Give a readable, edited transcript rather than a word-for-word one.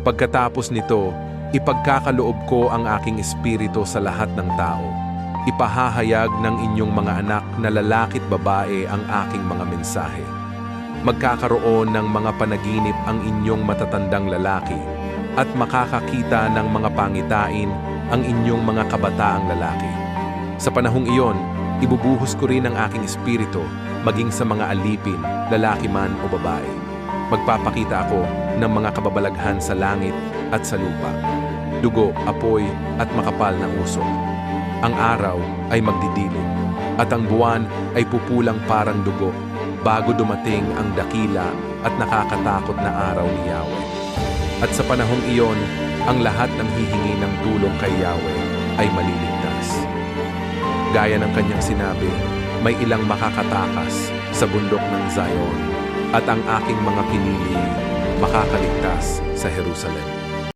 Pagkatapos nito, ipagkakaloob ko ang aking espiritu sa lahat ng tao. Ipahahayag ng inyong mga anak na lalaki't babae ang aking mga mensahe. Magkakaroon ng mga panaginip ang inyong matatandang lalaki at makakakita ng mga pangitain ang inyong mga kabataang lalaki. Sa panahong iyon, ibubuhos ko rin ang aking espiritu maging sa mga alipin, lalaki man o babae. Magpapakita ako ng mga kababalaghan sa langit at sa lupa, dugo, apoy at makapal na usok. Ang araw ay magdidilim at ang buwan ay pupulang parang dugo bago dumating ang dakila at nakakatakot na araw ni Yahweh. At sa panahong iyon, ang lahat ng hihingi ng tulong kay Yahweh ay maliligtas. Gaya ng kanyang sinabi, may ilang makakatakas sa bundok ng Zion at ang aking mga pinili makakaligtas sa Jerusalem.